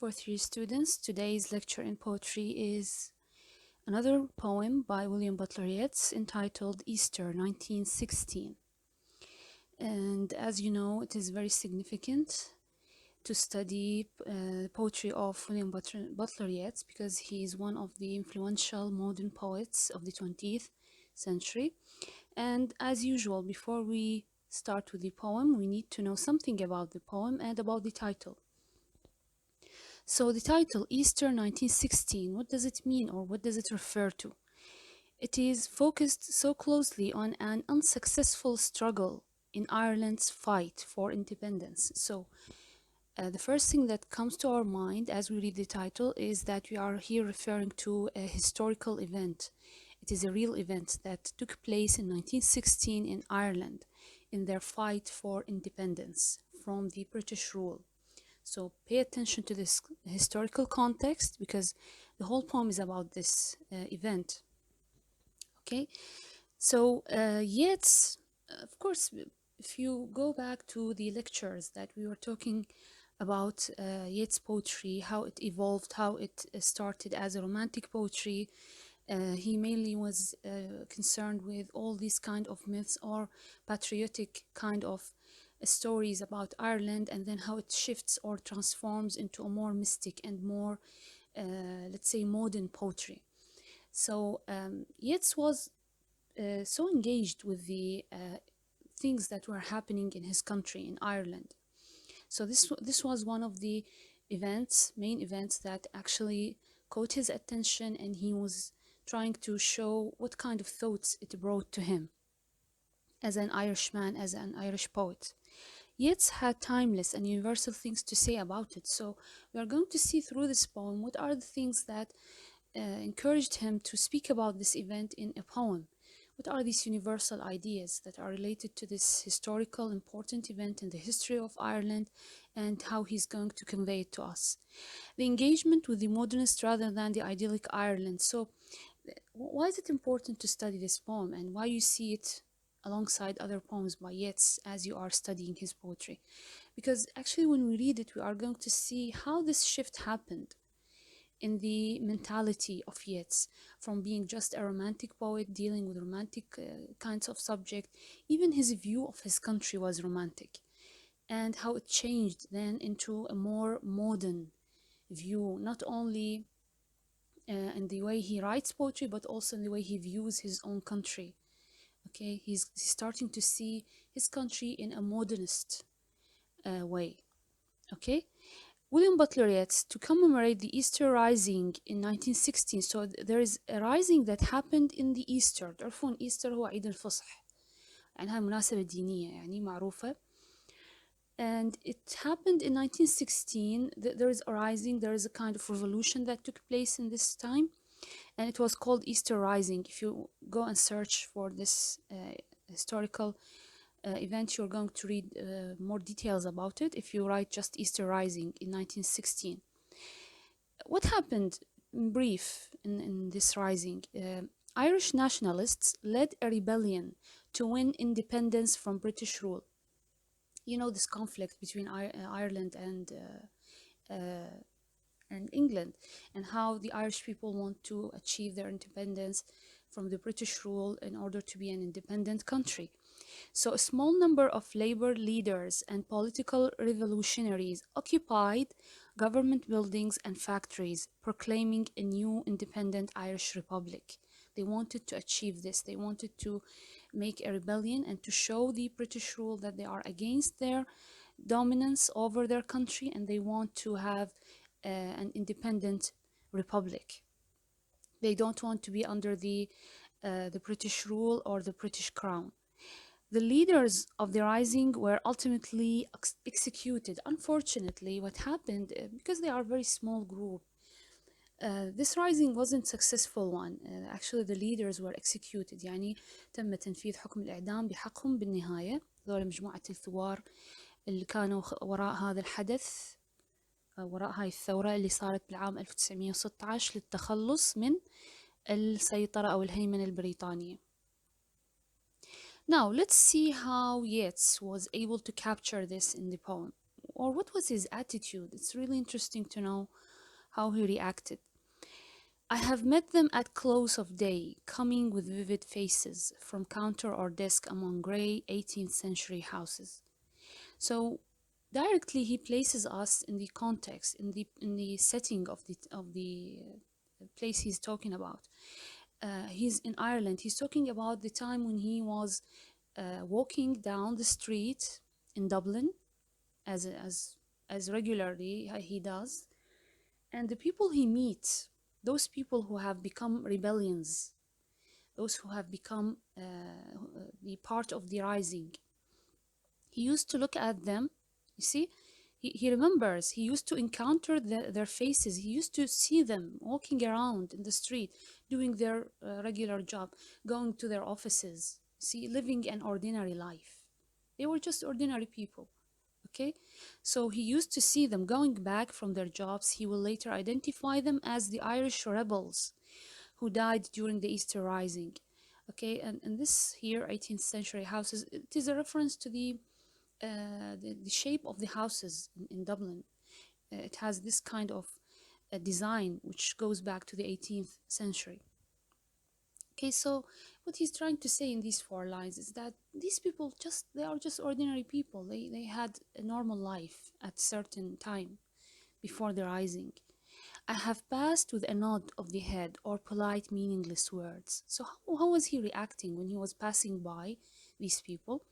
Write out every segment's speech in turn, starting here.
fourth year students. Today's lecture in poetry is another poem by William Butler Yeats entitled Easter 1916. And as you know, it is very significant to study poetry of William Butler Yeats because he is one of the influential modern poets of the 20th century. And as usual, before we start with the poem, we need to know something about the poem and about the title. So the title, Easter 1916, what does it mean or what does it refer to? It is focused so closely on an unsuccessful struggle in Ireland's fight for independence. So the first thing that comes to our mind as we read the title is that we are here referring to a historical event. It is a real event that took place in 1916 in Ireland in their fight for independence from the British rule. So pay attention to this historical context because the whole poem is about this event. Okay, so Yeats, of course, if you go back to the lectures that we were talking about Yeats' poetry, how it evolved, how it started as a romantic poetry. He mainly was concerned with all these kind of myths or patriotic kind of stories about Ireland, and then how it shifts or transforms into a more mystic and more, let's say, modern poetry. So Yeats was so engaged with the things that were happening in his country, in Ireland. So this was one of the main events that actually caught his attention, and he was trying to show what kind of thoughts it brought to him as an Irishman, as an Irish poet. Yeats had timeless and universal things to say about it. So we are going to see through this poem what are the things that encouraged him to speak about this event in a poem. What are these universal ideas that are related to this historical important event in the history of Ireland, and how he's going to convey it to us? The engagement with the modernist rather than the idyllic Ireland. So why is it important to study this poem, and why you see it alongside other poems by Yeats as you are studying his poetry? Because actually when we read it, we are going to see how this shift happened in the mentality of Yeats, from being just a romantic poet dealing with romantic kinds of subject. Even his view of his country was romantic, and how it changed then into a more modern view, not only in the way he writes poetry, but also in the way he views his own country. Okay, he's starting to see his country in a modernist way. Okay, William Butler Yeats, to commemorate the Easter Rising in 1916. So there is a rising that happened in the Easter. تعرفون Easter هو عيد الفصح، يعني هاي مناسبة دينية يعني معروفة. And it happened in 1916. There is a rising, there is a kind of revolution that took place in this time, and it was called Easter Rising. If you go and search for this historical event, you're going to read more details about it if you write just Easter Rising in 1916. What happened in brief in this rising? Irish nationalists led a rebellion to win independence from British rule. You know, this conflict between Ireland and England, and how the Irish people want to achieve their independence from the British rule in order to be an independent country. So a small number of labor leaders and political revolutionaries occupied government buildings and factories, proclaiming a new independent Irish republic. They wanted to achieve this. They wanted to make a rebellion and to show the British rule that they are against their dominance over their country, and they want to have an independent republic. They don't want to be under the British rule or the British crown. The leaders of the rising were ultimately executed. Unfortunately, what happened, because they are a very small group, this rising wasn't successful one. Actually, the leaders were executed. يعني تم تنفيذ حكم الإعدام بحقهم بالنهاية. ذول مجموعة الثوار اللي كانوا وراء هذا الحدث، وراء هاي الثورة اللي صارت بالعام 1916 للتخلص من السيطرة أو الهيمنة البريطانية. Now, let's see how Yeats was able to capture this in the poem. or what was his attitude? It's really interesting to know how he reacted. I have met them at close of day, coming with vivid faces from counter or desk among grey 18th century houses. So directly he places us in the context, in the setting of the place he's talking about. He's in Ireland. He's talking about the time when he was walking down the street in Dublin, as regularly he does, and the people he meets, those people who have become rebellions, those who have become the part of the rising, he used to look at them. You see, he remembers he used to encounter their faces. He used to see them walking around in the street, doing their regular job, going to their offices, see, living an ordinary life. They were just ordinary people. Okay, so he used to see them going back from their jobs. He will later identify them as the Irish rebels who died during the Easter Rising. Okay, and this here 18th century houses, it is a reference to the shape of the houses in Dublin. It has this kind of design which goes back to the 18th century. Okay, so what he's trying to say in these four lines is that these people just, they are just ordinary people. They had a normal life at certain time before the rising. I have passed with a nod of the head or polite meaningless words. So how was he reacting when he was passing by these people?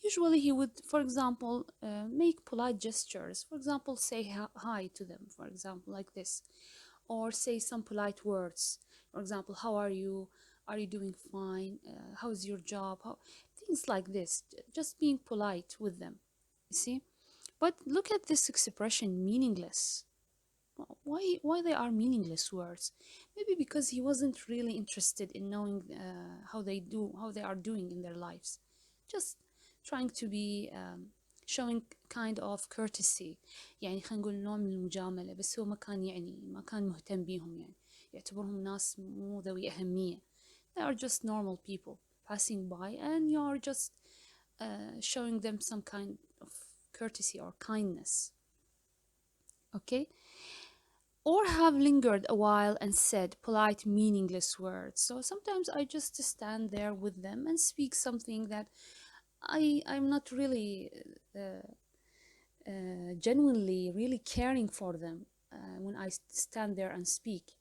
Usually he would, for example, make polite gestures. For example, say hi to them, for example, like this. Or say some polite words. For example, how are you? Are you doing fine? How's your job? Things like this. Just being polite with them. You see? But look at this expression, meaningless. Why they are meaningless words? Maybe because he wasn't really interested in knowing how they are doing in their lives. Just trying to be showing kind of courtesy. يعني خلينا نقول نوع من المجاملة، بس هو ما كان مهتم بيهم، يعني يعتبرهم ناس مو ذوي أهمية. They are just normal people passing by, and you are just showing them some kind of courtesy or kindness. Okay? Or have lingered a while and said polite, meaningless words. So sometimes I just stand there with them and speak something that I'm not really genuinely really caring for them when I stand there and speak.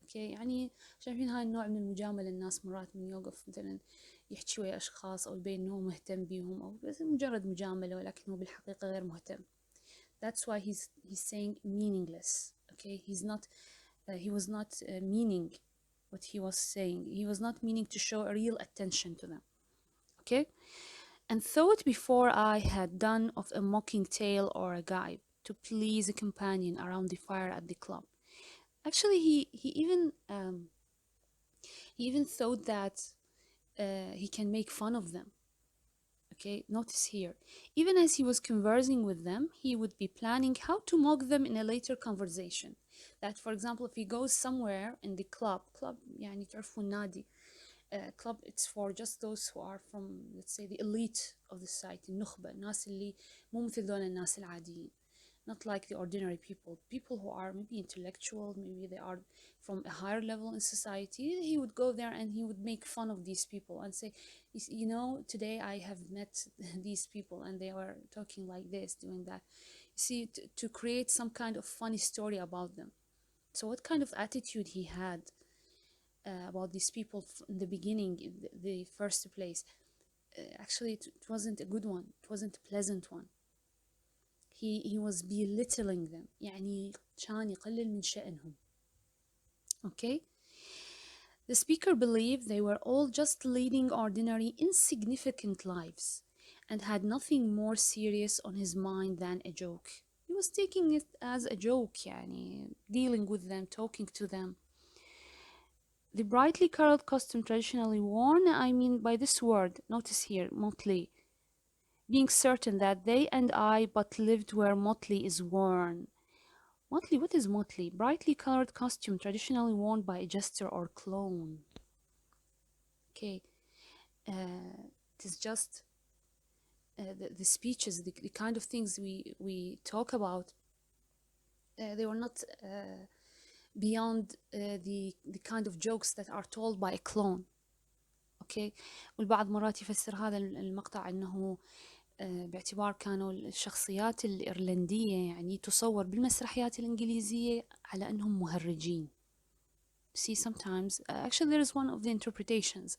اوكي يعني شايفين هاي النوع من المجاملة، الناس مرات من يوقف مثلا يحكي ويا اشخاص او يبين انه هو مهتم بيهم او بس مجرد مجاملة ولكن هو بالحقيقة غير مهتم. That's why he's saying meaningless. Okay, he was not meaning what he was saying. He was not meaning to show a real attention to them. Okay, and thought before I had done of a mocking tale or a gibe to please a companion around the fire at the club. Actually, he even thought that he can make fun of them. Okay, notice here, even as he was conversing with them, he would be planning how to mock them in a later conversation. That, for example, if he goes somewhere in the club يعني تعرفوا النادي, club, it's for just those who are from, let's say, the elite of the society, النخبة، الناس اللي مو مثل دول الناس العاديين, not like the ordinary people who are maybe intellectual, maybe they are from a higher level in society. He would go there and he would make fun of these people and say, you know, today I have met these people and they were talking like this, doing that. You see, to create some kind of funny story about them. So what kind of attitude he had about these people in the beginning, in the first place? Actually, it wasn't a good one. It wasn't a pleasant one. He was belittling them. يعني كان يقلل من شأنهم. Okay? The speaker believed they were all just leading ordinary, insignificant lives and had nothing more serious on his mind than a joke. He was taking it as a joke, يعني, dealing with them, talking to them. The brightly colored costume traditionally worn, I mean by this word, notice here, motley, being certain that they and I but lived where motley is worn. Motley, what is motley? Brightly colored costume traditionally worn by a jester or clown. Okay, it is just the speeches, the kind of things we talk about, they were not beyond the kind of jokes that are told by a clone. اوكي. والبعض مرات يفسر هذا المقطع انه باعتبار كانوا الشخصيات الإيرلندية يعني تصور بالمسرحيات الإنجليزية على أنهم مهرجين. See, sometimes actually there is one of the interpretations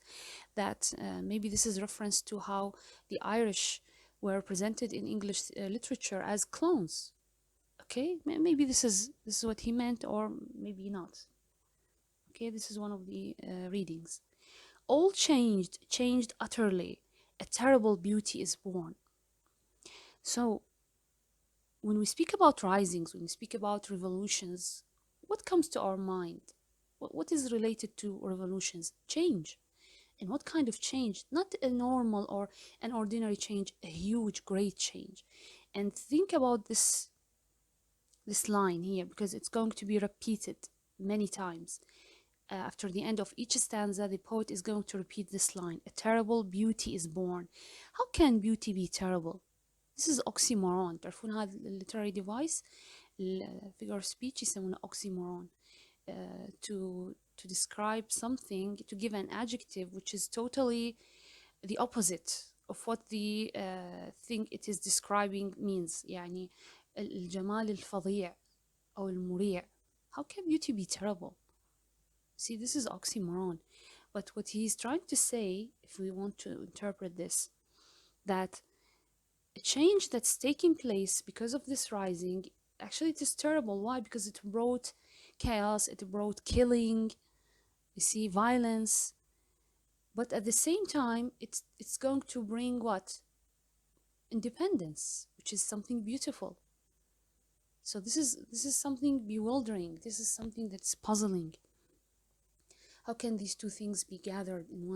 that maybe this is reference to how the Irish were presented in English literature as clones. Okay, maybe this is what he meant, or maybe not. Okay, this is one of the readings. All changed utterly. A terrible beauty is born. So when we speak about risings, when we speak about revolutions, what comes to our mind? What is related to revolutions? Change. And what kind of change? Not a normal or an ordinary change, a huge, great change. And think about this line here, because it's going to be repeated many times. After the end of each stanza, the poet is going to repeat this line: a terrible beauty is born. How can beauty be terrible? This is oxymoron. تعرفون هذا literary device figure of speech يسمونه oxymoron. To describe something, to give an adjective which is totally the opposite of what the thing it is describing means. يعني الجمال الفظيع أو المريع. How can beauty be terrible? See, this is oxymoron. But what he's trying to say, if we want to interpret this, that a change that's taking place because of this rising, actually it is terrible. Why? Because it brought chaos, it brought killing, you see, violence. But at the same time, it's going to bring what? Independence, which is something beautiful. So this is something bewildering. This is something that's puzzling. How can these two things be gathered in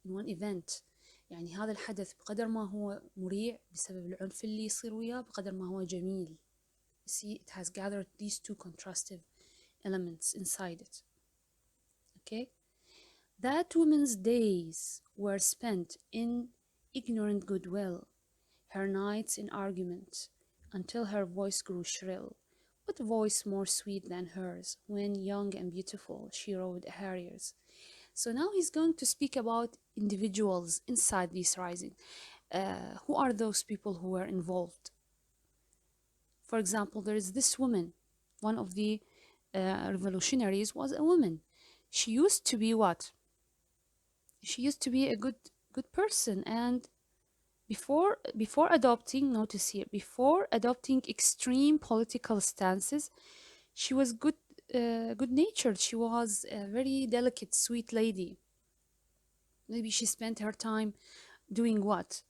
one event؟ يعني هذا الحدث بقدر ما هو مريع بسبب العنف اللي يصير وياه، بقدر ما هو جميل. See, it has gathered these two contrastive elements inside it. Okay? That woman's days were spent in ignorant goodwill, her nights in argument, until her voice grew shrill. What voice more sweet than hers, when young and beautiful she rode harriers? So now he's going to speak about individuals inside this rising. Who are those people who were involved? For example, there is this woman. One of the revolutionaries was a woman. She used to be what? She used to be a good person, and before adopting, notice here, before adopting extreme political stances, she was good-natured. She was a very delicate, sweet lady. Maybe she spent her time doing what?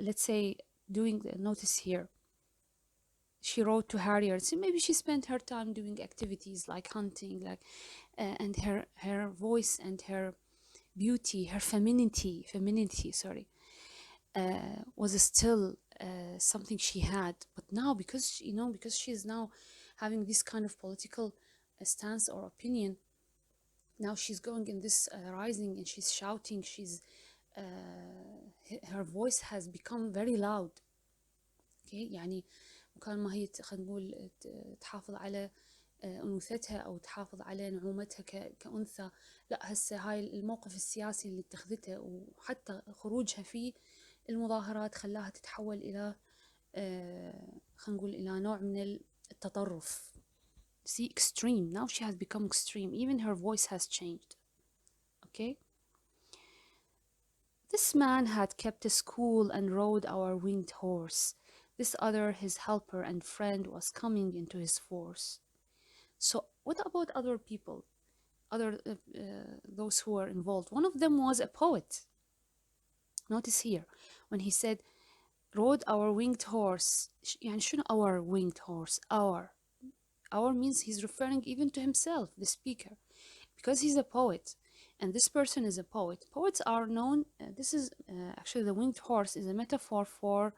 Let's say doing, notice here, she wrote to harriers. So maybe she spent her time doing activities like hunting, like, and her voice and her beauty, her femininity, was still something she had. But now, because because she's now having this kind of political stance or opinion, now she's going in this rising and she's shouting. Her voice has become very loud. Okay, يعني مكان ما هي خلينا نقول تحافظ على أنوثتها أو تحافظ على نعومتها كأنثى، لا هسه هاي الموقف السياسي اللي اتخذته وحتى خروجها في المظاهرات خلاها تتحول إلى خلينا نقول إلى نوع من التطرف. See, extreme. Now she has become extreme. Even her voice has changed. Okay? This man had kept a school and rode our winged horse. This other, his helper and friend, was coming into his force. So what about other people? Those who were involved. One of them was a poet. Notice here, when he said, rode our winged horse. يعني شنو our winged horse? Our means he's referring even to himself, the speaker, because he's a poet, and this person is a poet. Poets are known, this is actually the winged horse is a metaphor for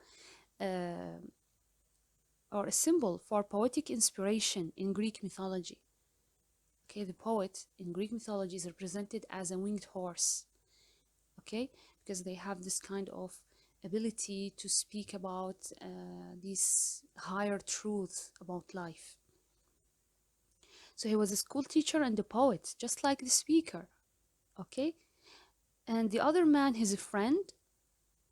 or a symbol for poetic inspiration in Greek mythology. Okay, the poet in Greek mythology is represented as a winged horse. Okay, because they have this kind of ability to speak about these higher truths about life. So he was a school teacher and a poet, just like the speaker. Okay, and the other man, his friend,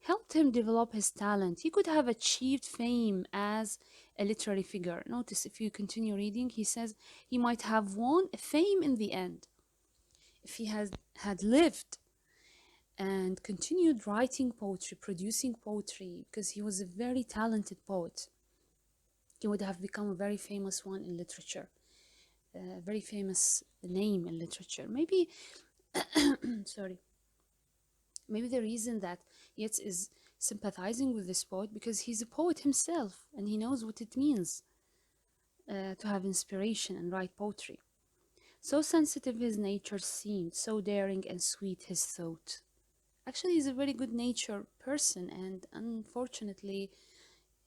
helped him develop his talent. He could have achieved fame as a literary figure. Notice if you continue reading, he says he might have won fame in the end if he had lived and continued writing poetry, producing poetry, because he was a very talented poet. He would have become a very famous one in literature, a very famous name in literature. Maybe, sorry, maybe the reason that Yeats is sympathizing with this poet because he's a poet himself and he knows what it means to have inspiration and write poetry. So sensitive his nature seemed, so daring and sweet his thought. Actually, he's a very good natured person, and unfortunately,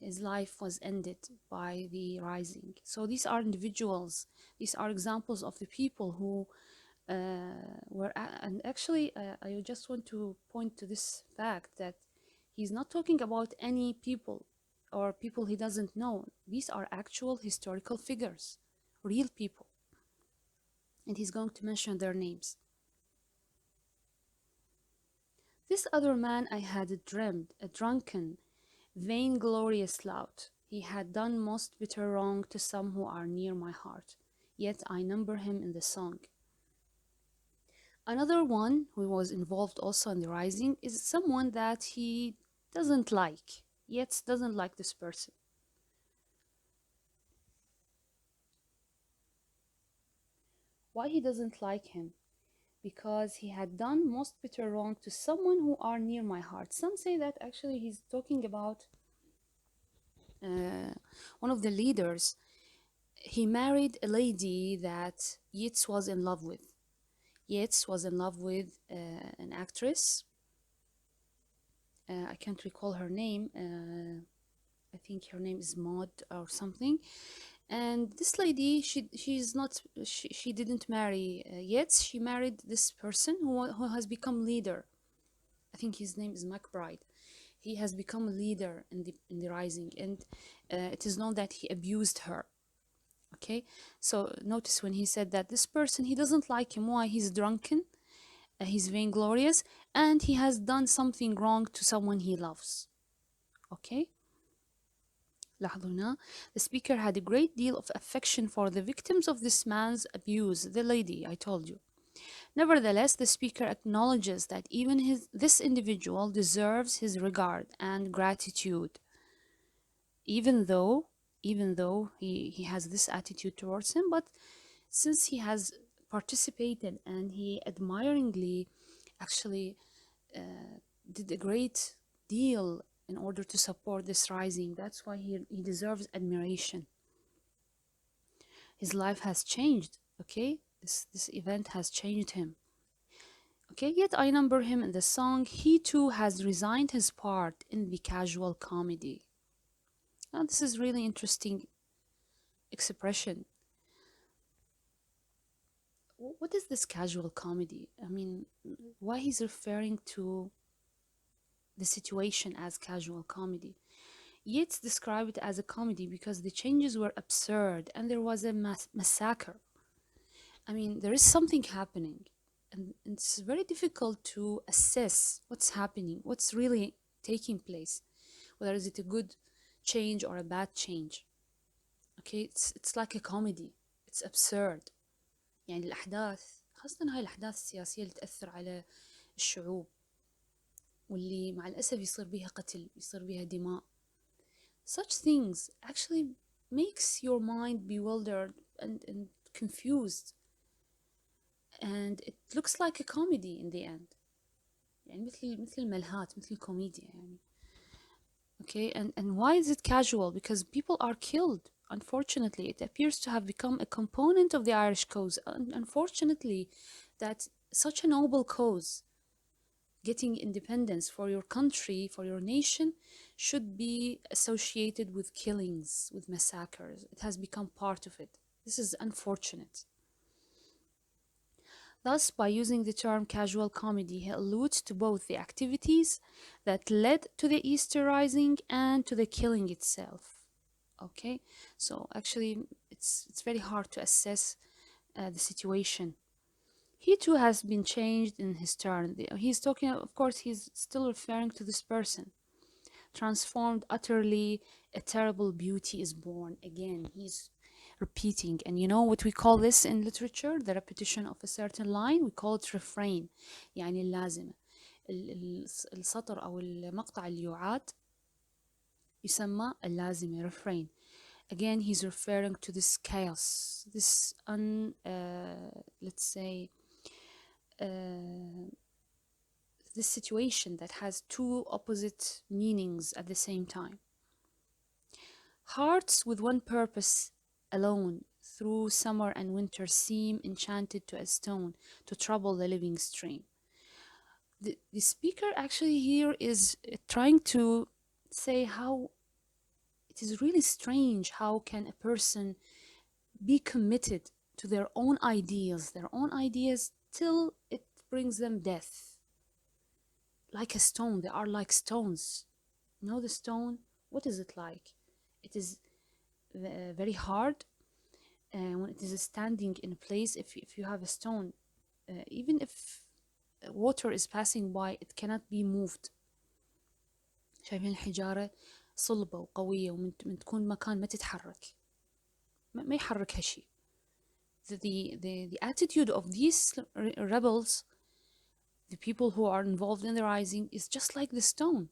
his life was ended by the rising. So these are individuals, these are examples of the people who and actually, I just want to point to this fact that he's not talking about any people or people he doesn't know. These are actual historical figures, real people, and he's going to mention their names. This other man I had dreamed, a drunken, vainglorious lout. He had done most bitter wrong to some who are near my heart, yet I number him in the song. Another one who was involved also in the rising is someone that he doesn't like, yet doesn't like this person. Why he doesn't like him? Because he had done most bitter wrong to someone who are near my heart. Some say that actually he's talking about one of the leaders. He married a lady that Yeats was in love with. Yeats was in love with an actress. I can't recall her name. I think her name is Maud or something. And this lady, she didn't marry Yeats. She married this person who has become leader. I think his name is MacBride. He has become a leader in the rising, and it is known that he abused her. Okay, so notice when he said that this person, he doesn't like him. Why? He's drunken, he's vainglorious, and he has done something wrong to someone he loves. Okay, لاحظوا هنا. The speaker had a great deal of affection for the victims of this man's abuse, the lady I told you. Nevertheless, the speaker acknowledges that even this individual deserves his regard and gratitude, even though he has this attitude towards him, but since he has participated and he admiringly actually did a great deal in order to support this rising, that's why he deserves admiration. His life has changed, okay? This event has changed him. Okay, yet I number him in the song. He too has resigned his part in the casual comedy. Now, this is really interesting expression. What is this casual comedy? I mean, why he's referring to the situation as casual comedy? Yeats described it as a comedy because the changes were absurd and there was a massacre. I mean, there is something happening, and it's very difficult to assess what's happening, what's really taking place, whether is it a good change or a bad change. Okay, it's like a comedy. It's absurd. يعني الأحداث، خاصة هاي الأحداث السياسية اللي تأثر على الشعوب واللي مع الأسف يصير بيها قتل، يصير بيها دماء. Such things actually makes your mind bewildered and confused. And it looks like a comedy in the end. يعني مثل الملهات، مثل الكوميديا يعني. Okay, and why is it casual? Because people are killed. Unfortunately, it appears to have become a component of the Irish cause. Unfortunately, that such a noble cause, getting independence for your country, for your nation, should be associated with killings, with massacres. It has become part of it. This is unfortunate. Thus, by using the term casual comedy, he alludes to both the activities that led to the Easter rising and to the killing itself. Okay, so actually, it's very hard to assess the situation. He too has been changed in his turn. He's talking, of course, he's still referring to this person. Transformed utterly, a terrible beauty is born. Again, he's repeating. And you know what we call this in literature? The repetition of a certain line, we call it refrain. يعني اللازمة. السطر أو المقطع اللي يعاد يسمى اللازمة refrain. Again, he's referring to this chaos, this let's say, uh, this situation that has two opposite meanings at the same time. Hearts with one purpose alone through summer and winter seem enchanted to a stone to trouble the living stream. The speaker actually here is trying to say how it is really strange how can a person be committed to their own ideas till it brings them death. Like a stone, they are like stones. You know the stone? What is it like? It is very hard, and when it is standing in a place, if you have a stone, even if water is passing by, it cannot be moved. شايفين الحجارة صلبة وقوية ومن تكون مكان ما تتحرك، ما يحركها شيء. The attitude of these rebels, the people who are involved in the rising, is just like the stone.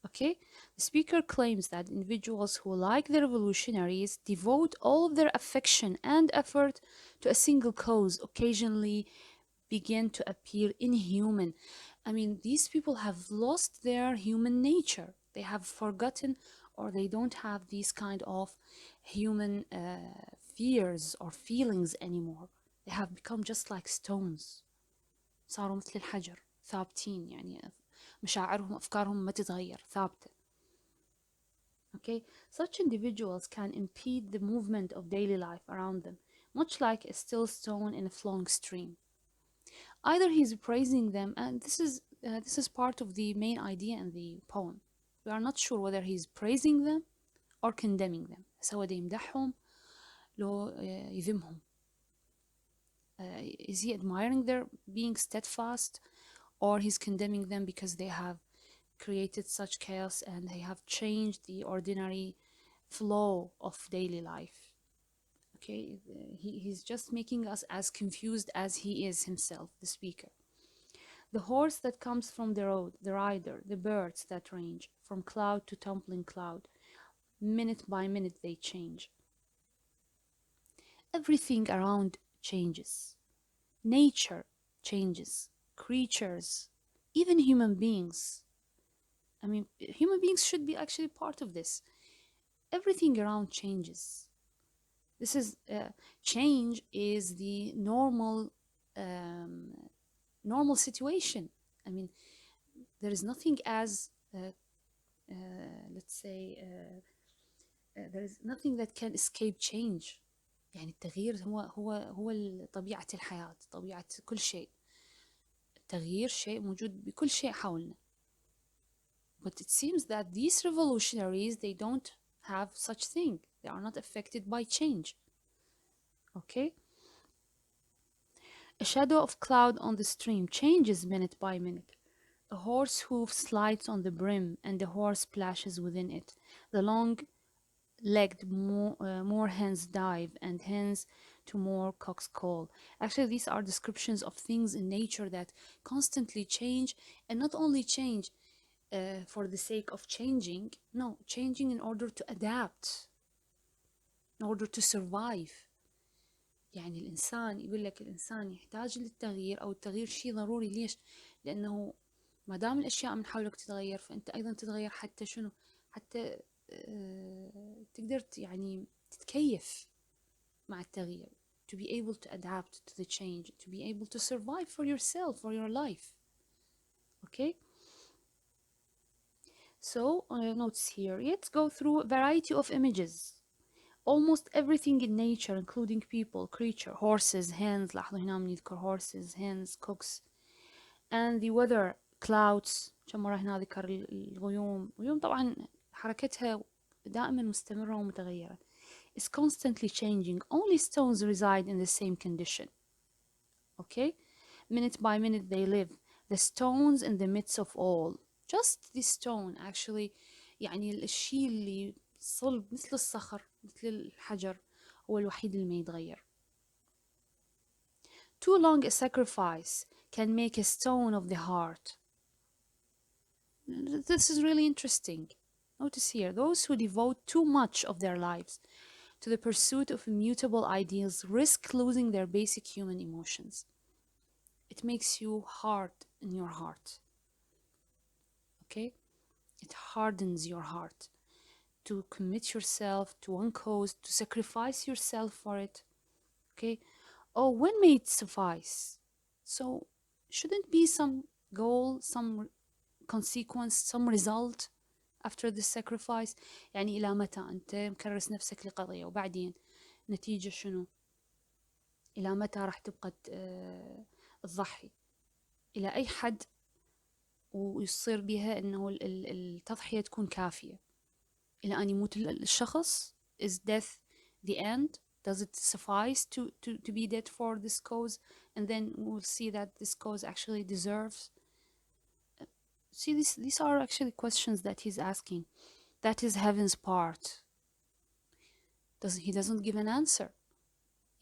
Okay, the speaker claims that individuals who, like the revolutionaries, devote all of their affection and effort to a single cause, occasionally begin to appear inhuman. I mean, these people have lost their human nature. They have forgotten, or they don't have these kind of human fears or feelings anymore. They have become just like stones. صاروا مثل الحجر ثابتين، يعني مشاعرهم أفكارهم ما تتغير ثابتة. Okay, such individuals can impede the movement of daily life around them, much like a still stone in a flowing stream. Either he's praising them, and this is part of the main idea in the poem. We are not sure whether he's praising them or condemning them. سواء ده يمدحهم لو يذمهم. Is he admiring their being steadfast, or he's condemning them because they have created such chaos and they have changed the ordinary flow of daily life? Okay, he's just making us as confused as he is himself, the speaker. The horse that comes from the road, the rider, the birds that range from cloud to tumbling cloud, minute by minute they change. Everything around changes. Nature changes. Creatures, even human beings. I mean, human beings should be actually part of this. Everything around changes. This is change is the normal situation. I mean, there is nothing as let's say there is nothing that can escape change. يعني التغيير هو طبيعة الحياة، طبيعة كل شيء. التغيير شيء موجود بكل شيء حولنا. But it seems that these revolutionaries, they don't have such thing. They are not affected by change. Okay? A shadow of cloud on the stream changes minute by minute. A horse hoof slides on the brim and the horse splashes within it. The long-legged more hens dive and hens to more cocks call. Actually, these are descriptions of things in nature that constantly change, and not only change for the sake of changing, no, changing in order to adapt, in order to survive. يعني الإنسان يقول لك الإنسان يحتاج للتغيير، أو التغيير شيء ضروري. ليش؟ لأنه ما دام الأشياء من حولك تتغير، فأنت أيضا تتغير. حتى شنو؟ حتى تقدر يعني تتكيف مع التغيير. To be able to adapt to the change, to be able to survive for yourself, for your life. Okay? So, notes here. Let's go through a variety of images Almost everything in nature, including people, creature, horses, hens. لاحظوا هنا بنذكر horses, hens, cooks. And the weather, clouds. كم مرة هنا ذكر الغيوم. الغيوم طبعا حركتها دائما مستمرة ومتغيرة. It's constantly changing. Only stones reside in the same condition. Okay? Minute by minute they live. The stones in the midst of all. Just the stone actually. يعني الشيء اللي صلب مثل الصخر مثل الحجر هو الوحيد اللي ما يتغير. Too long a sacrifice can make a stone of the heart. This is really interesting. Notice here, those who devote too much of their lives to the pursuit of immutable ideals risk losing their basic human emotions. It makes you hard in your heart. Okay? It hardens your heart to commit yourself to one cause, to sacrifice yourself for it. Okay? Oh, when may it suffice? So, shouldn't be some goal, some consequence, some result after the sacrifice. يعني إلى متى أنت مكرس نفسك لقضية وبعدين نتيجة شنو؟ إلى متى راح تبقى تضحي؟ إلى أي حد ويصير بها إنه التضحية تكون كافية إلى أن يموت الشخص. Is death the end? Does it suffice to be dead for this cause? And then we'll see that this cause actually deserves. See, these are actually questions that he's asking. That is heaven's part. He doesn't give an answer.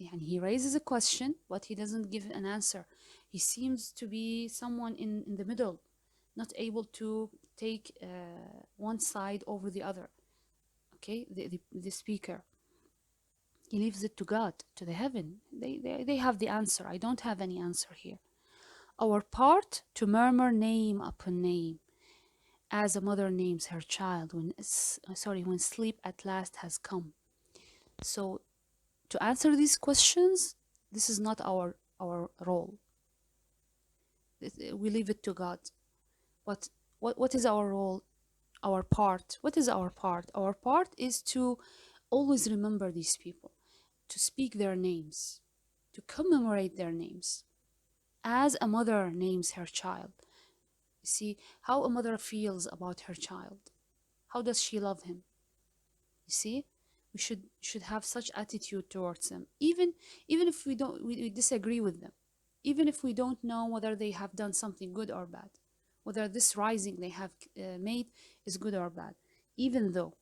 And he raises a question, but he doesn't give an answer. He seems to be someone in the middle, not able to take one side over the other. Okay, the speaker. He leaves it to God, to the heaven. They have the answer. I don't have any answer here. Our part to murmur name upon name, as a mother names her child when sleep at last has come. So to answer these questions, this is not our role. We leave it to God. But what is our role? Our part. What is our part? Our part is to always remember these people, to speak their names, to commemorate their names, as a mother names her child. You see how a mother feels about her child. How does she love him? You see, we should have such attitude towards them, even if we disagree with them, even if we don't know whether they have done something good or bad, whether this rising they have made is good or bad, even though.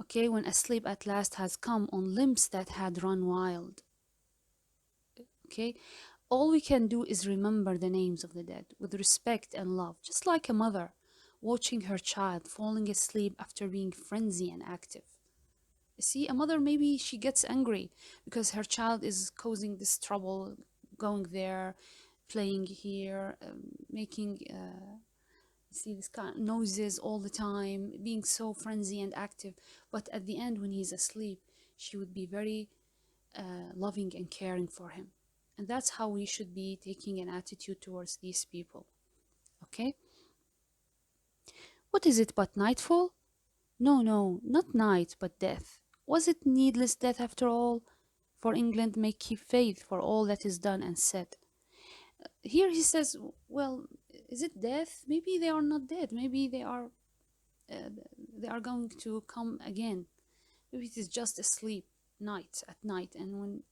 Okay, when a sleep at last has come on limbs that had run wild. Okay, all we can do is remember the names of the dead with respect and love, just like a mother watching her child falling asleep after being frenzy and active. See, a mother, maybe she gets angry because her child is causing this trouble, going there, playing here, making see this kind of noises all the time, being so frenzy and active. But at the end, when he's asleep, she would be very loving and caring for him. And that's how we should be taking an attitude towards these people. Okay? What is it but nightfall? No, no, not night, but death. Was it needless death after all? For England may keep faith for all that is done and said. Here he says, well, is it death? Maybe they are not dead. Maybe they are going to come again. Maybe it is just a sleep at night, and when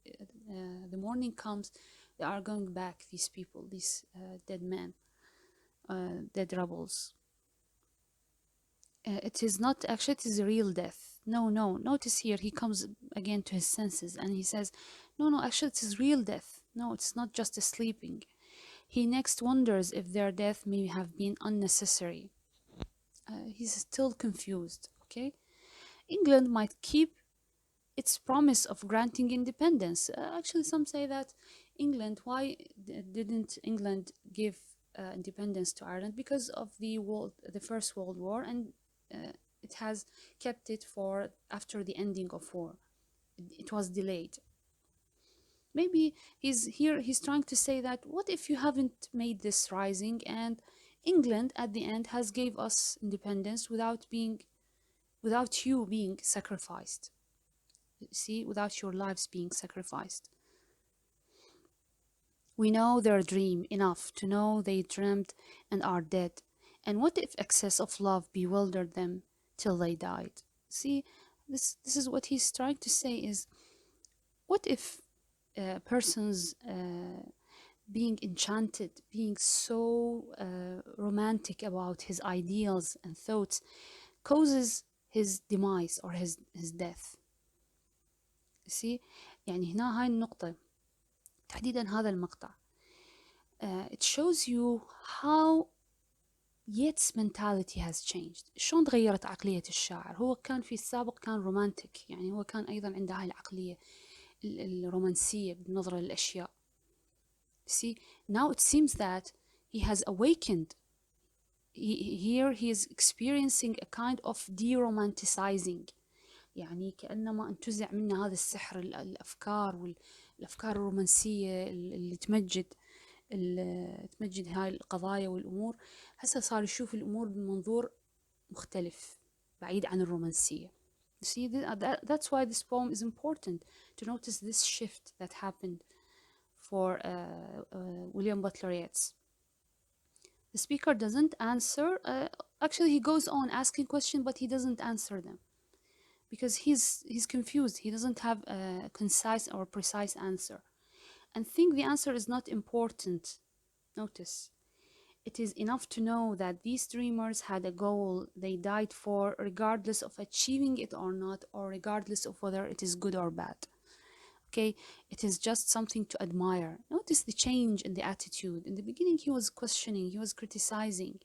the morning comes, they are going back. These people, these dead men, dead rebels. It is not actually. It is a real death. No, no. Notice here he comes again to his senses, and he says, no, no. Actually, it is real death. No, it's not just a sleeping. He next wonders if their death may have been unnecessary. He's still confused. Okay, England might keep its promise of granting independence. Actually, some say that England. Why didn't England give independence to Ireland? Because of the First World War, and it has kept it for after the ending of war. It was delayed. Maybe he's trying to say that what if you haven't made this rising and England at the end has gave us independence without being without you being sacrificed. See, without your lives being sacrificed. We know their dream enough to know they dreamed and are dead. And what if excess of love bewildered them till they died? See, this is what he's trying to say is, what if a person's being enchanted, being so romantic about his ideals and thoughts causes his demise or his death. See, يعني هنا هاي النقطة تحديدا هذا المقطع it shows you how Yeats mentality has changed. شلون تغيرت عقلية الشاعر. هو كان في السابق كان رومانتك، يعني هو كان أيضا عنده هاي العقلية الرومانسية بالنظرة للأشياء. See, now it seems that he has awakened. Here he is experiencing a kind of de-romanticizing. يعني كأنما انتزع منه هذا السحر، الأفكار الرومانسية اللي تمجد هاي القضايا والأمور. هسه صار يشوف الأمور بمنظور مختلف بعيد عن الرومانسية. You see, that's why this poem is important, to notice this shift that happened for William Butler Yeats. The speaker doesn't answer. Actually, he goes on asking questions, but he doesn't answer them because he's confused. He doesn't have a concise or precise answer, and think the answer is not important. Notice, it is enough to know that these dreamers had a goal they died for, regardless of achieving it or not, or regardless of whether it is good or bad. Okay, it is just something to admire. Notice the change in the attitude. In the beginning, he was questioning, he was criticizing,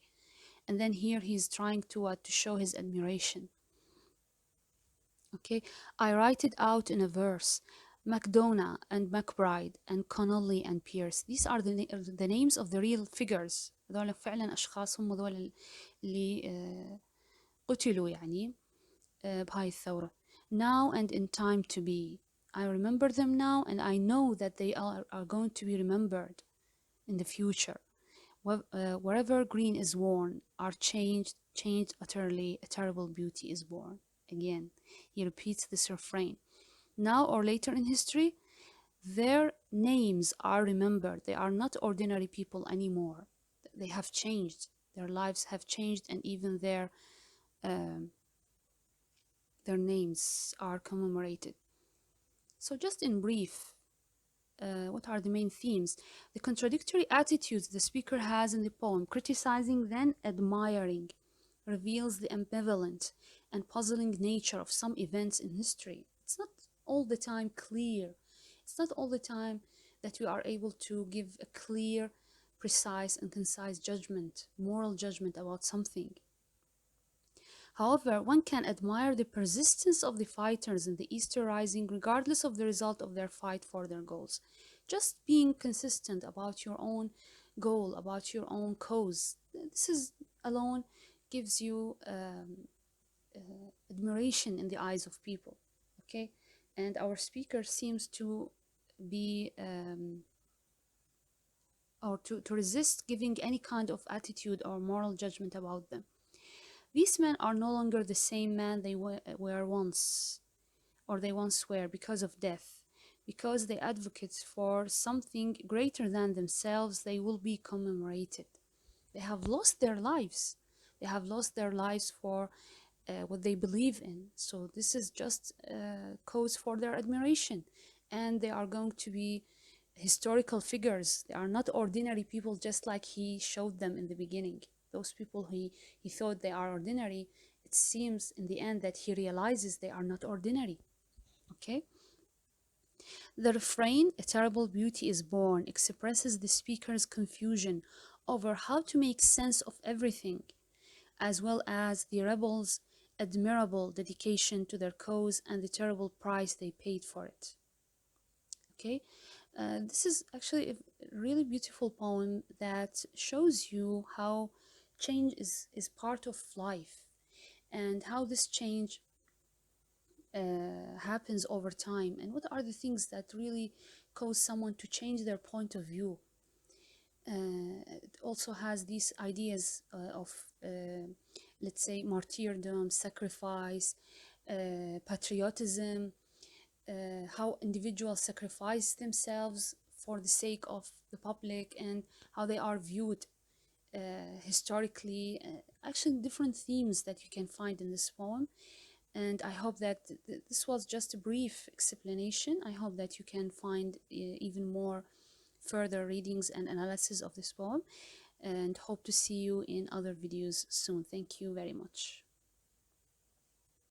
and then here he's trying to show his admiration. Okay, I write it out in a verse. MacDonough and McBride and Connolly and Pierce. These are the names of the real figures. هذول فعلا أشخاص هم هذول اللي قتلوا يعني بهاي الثورة. Now and in time to be. I remember them now and I know that they are going to be remembered in the future. Wherever green is worn, are changed utterly, a terrible beauty is born. Again, he repeats this refrain. Now or later in history, their names are remembered. They are not ordinary people anymore. They have changed. Their lives have changed, and even their names are commemorated. So just in brief, what are the main themes? The contradictory attitudes the speaker has in the poem, criticizing then admiring, reveals the ambivalent and puzzling nature of some events in history. It's not all the time clear. It's not all the time that we are able to give a clear, precise and concise judgment, moral judgment about something. However, one can admire the persistence of the fighters in the Easter Rising regardless of the result of their fight for their goals. Just being consistent about your own goal, about your own cause, this is alone gives you admiration in the eyes of people, okay? And our speaker seems to be or to resist giving any kind of attitude or moral judgment about them. These men are no longer the same men they were once, or they once were, because of death. Because they advocate for something greater than themselves, they will be commemorated. They have lost their lives. They have lost their lives for what they believe in. So this is just cause for their admiration. And they are going to be historical figures. They are not ordinary people, just like he showed them in the beginning. Those people he thought they are ordinary, it seems in the end that he realizes they are not ordinary. Okay? The refrain, a terrible beauty is born, expresses the speaker's confusion over how to make sense of everything, as well as the rebels' admirable dedication to their cause and the terrible price they paid for it. Okay? This is actually a really beautiful poem that shows you how change is part of life and how this change happens over time, and what are the things that really cause someone to change their point of view. It also has these ideas of let's say, martyrdom, sacrifice, patriotism, how individuals sacrifice themselves for the sake of the public, and how they are viewed historically. Actually, different themes that you can find in this poem. And I hope that this was just a brief explanation. I hope that you can find even more further readings and analysis of this poem, and hope to see you in other videos soon. Thank you very much.